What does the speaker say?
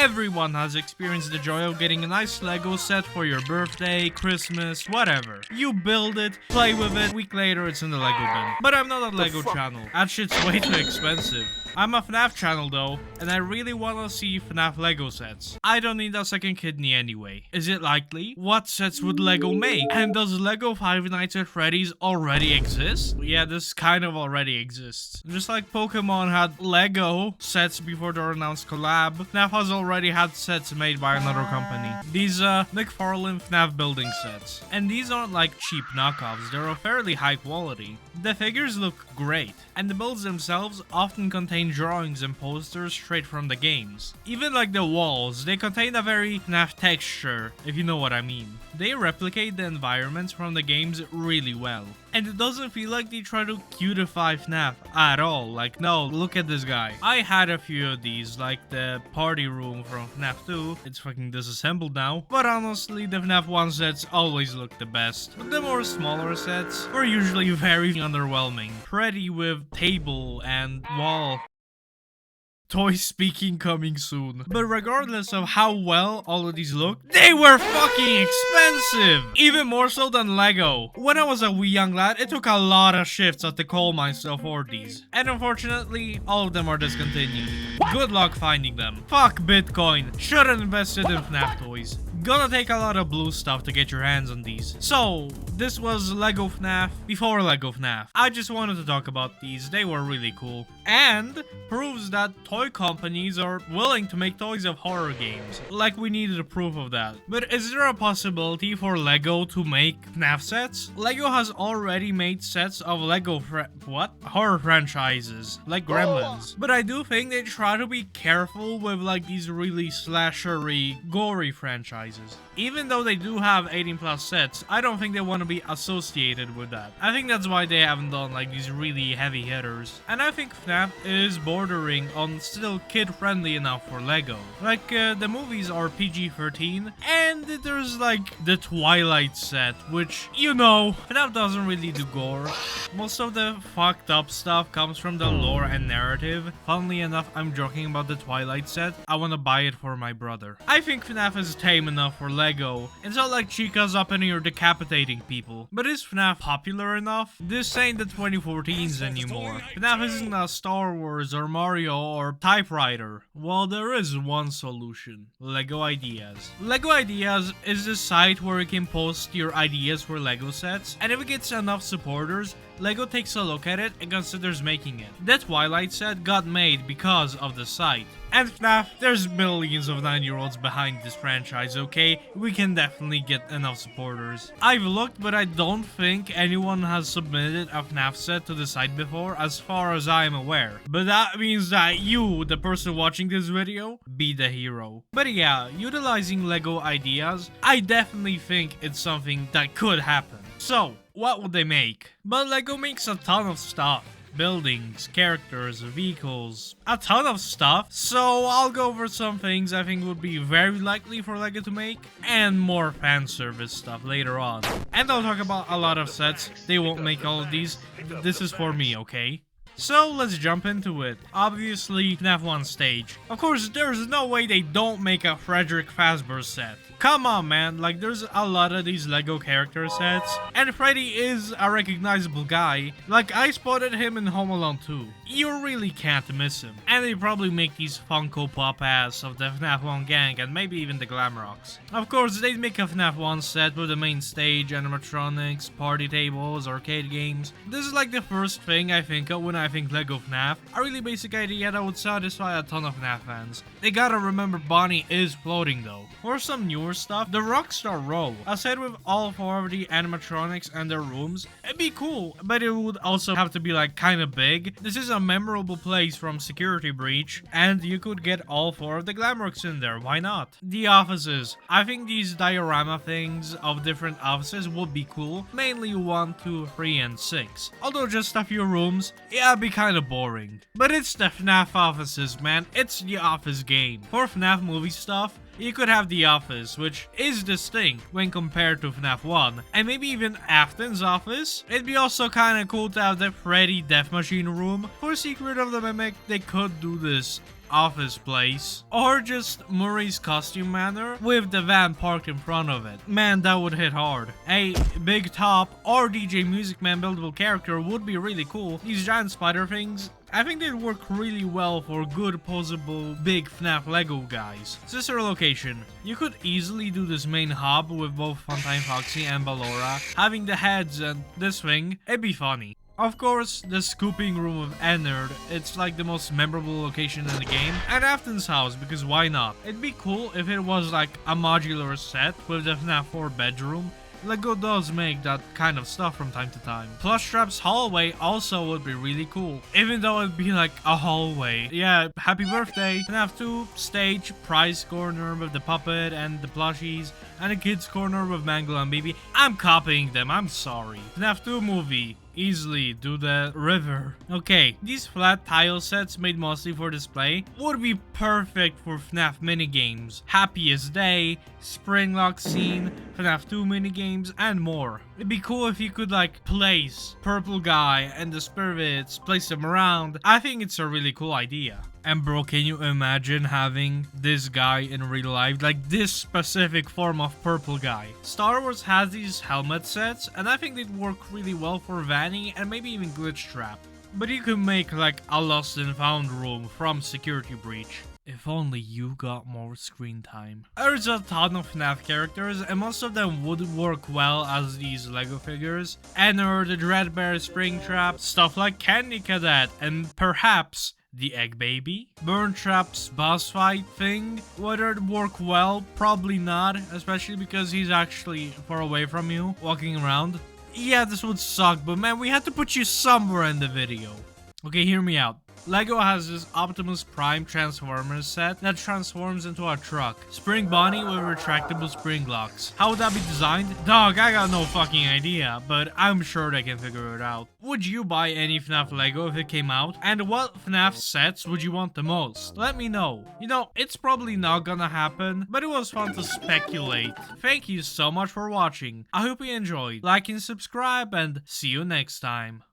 Everyone has experienced the joy of getting a nice Lego set for your birthday, Christmas, whatever. You build it, play with it, a week later it's in the Lego bin. But I'm not a Lego channel. That shit's way too expensive. I'm a FNaF channel though, and I really wanna see FNaF Lego sets. I don't need a second kidney anyway. Is it likely? What sets would Lego make? And does Lego Five Nights at Freddy's already exist? Yeah, this kind of already exists. Just like Pokemon had Lego sets before their announced collab, FNaF has already had sets made by another company. These McFarlane FNaF building sets. And these aren't like cheap knockoffs, they're of fairly high quality. The figures look great, and the builds themselves often contain drawings and posters straight from the games. Even like the walls, they contain a very FNaF texture, if you know what I mean. They replicate the environments from the games really well. And it doesn't feel like they try to cutify FNaF at all. Like, no, look at this guy. I had a few of these, like the party room from FNaF 2. It's fucking disassembled now. But honestly, the FNaF 1 sets always look the best. The more smaller sets were usually very underwhelming. Freddy with table and wall. Toy speaking coming soon. But regardless of how well all of these look, they were fucking expensive! Even more so than Lego. When I was a wee young lad, it took a lot of shifts at the coal mines to afford these. And unfortunately, all of them are discontinued. Good luck finding them. Fuck Bitcoin. Should've invested in FNaF toys. Gonna take a lot of blue stuff to get your hands on these. So, this was Lego FNaF before Lego FNaF. I just wanted to talk about these, they were really cool. And proves that toy companies are willing to make toys of horror games. Like we needed a proof of that. But is there a possibility for Lego to make FNaF sets? Lego has already made sets of Lego horror franchises, like Gremlins. But I do think they try to be careful with like these really slashery, gory franchises. Even though they do have 18+ sets, I don't think they want to be associated with that. I think that's why they haven't done like these really heavy hitters. And I think FNaF is bordering on still kid-friendly enough for Lego. Like the movies are PG-13, and there's like the Twilight set, which, you know, FNaF doesn't really do gore. Most of the fucked up stuff comes from the lore and narrative. Funnily enough, I'm joking about the Twilight set. I want to buy it for my brother. I think FNaF is tame enough for Lego. It's not like Chica's up in here decapitating people. But is FNaF popular enough? This ain't the 2014s anymore. FNaF isn't a Star Wars or Mario or Typewriter. Well, there is one solution. Lego Ideas. Lego Ideas is the site where you can post your ideas for Lego sets, and if it gets enough supporters, Lego takes a look at it and considers making it. The Twilight set got made because of the site. And FNaF, there's millions of 9-year-olds behind this franchise, okay? We can definitely get enough supporters. I've looked, but I don't think anyone has submitted a FNaF set to the site before, as far as I am aware. But that means that you, the person watching this video, be the hero. But yeah, utilizing Lego Ideas, I definitely think it's something that could happen. So, what would they make? But Lego makes a ton of stuff. Buildings, characters, vehicles, a ton of stuff. So I'll go over some things I think would be very likely for Lego to make, and more fan service stuff later on. And I'll talk about a lot of sets. They won't make all of these. This is for me, okay? So let's jump into it. Obviously, FNaF 1 stage. Of course, there's no way they don't make a Frederick Fazbear set. Come on, man, like there's a lot of these Lego character sets, and Freddy is a recognizable guy. Like I spotted him in Home Alone 2. You really can't miss him. And they probably make these Funko Pop ass of the FNaF 1 gang and maybe even the Glamrocks. Of course, they'd make a FNaF 1 set with the main stage, animatronics, party tables, arcade games. This is like the first thing I think of when I think Lego FNaF. A really basic idea that would satisfy a ton of FNaF fans. They gotta remember Bonnie is floating though. For some newer stuff, the Rockstar Row. Aside with all 4 of the animatronics and their rooms, it'd be cool, but it would also have to be like kinda big. This is a memorable place from Security Breach, and you could get all 4 of the Glamrocks in there, why not? The offices. I think these diorama things of different offices would be cool, mainly 1, 2, 3, and 6. Although just a few rooms, yeah, it'd be kinda boring. But it's the FNaF offices, man, it's the Office game. For FNaF movie stuff, you could have The Office, which is distinct when compared to FNaF 1, and maybe even Afton's office. It'd be also kinda cool to have the Freddy Death Machine room. For Secret of the Mimic, they could do this office place, or just Murray's costume manor with the van parked in front of it. Man, that would hit hard. A big top or DJ Music Man buildable character would be really cool. These giant spider things, I think they'd work really well for good posable big FNaF Lego guys. Sister location. You could easily do this main hub with both Funtime Foxy and Ballora having the heads and this thing. It'd be funny. Of course, the scooping room of Ennard, it's like the most memorable location in the game, and Afton's house, because why not? It'd be cool if it was like a modular set with the FNaF 4 bedroom. Lego does make that kind of stuff from time to time. Plush Trap's hallway also would be really cool, even though it'd be like a hallway. Yeah, happy birthday. FNaF 2 stage, prize corner with the puppet and the plushies, and a kids corner with Mangle and Baby. I'm copying them, I'm sorry. FNaF 2 movie. Easily do the river. Okay, these flat tile sets made mostly for display would be perfect for FNaF minigames. Happiest Day, Spring Lock Scene, FNaF 2 minigames, and more. It'd be cool if you could like place Purple Guy and the spirits, place them around. I think it's a really cool idea. And bro, can you imagine having this guy in real life? Like this specific form of Purple Guy. Star Wars has these helmet sets, and I think they'd work really well for Vanny and maybe even Glitch Trap. But you could make like a lost and found room from Security Breach. If only you got more screen time. There's a ton of FNaF characters, and most of them would work well as these Lego figures. Ennard, the Dreadbear, Springtrap, stuff like Candy Cadet, and perhaps the Egg Baby. Burn Trap's boss fight thing, whether it work well, probably not, especially because he's actually far away from you, walking around. Yeah, this would suck, but man, we had to put you somewhere in the video. Okay, hear me out. Lego has this Optimus Prime Transformers set that transforms into a truck. Spring Bonnie with retractable spring locks. How would that be designed? Dog, I got no fucking idea, but I'm sure they can figure it out. Would you buy any FNaF Lego if it came out? And what FNaF sets would you want the most? Let me know. You know, it's probably not gonna happen, but it was fun to speculate. Thank you so much for watching. I hope you enjoyed. Like and subscribe, and see you next time.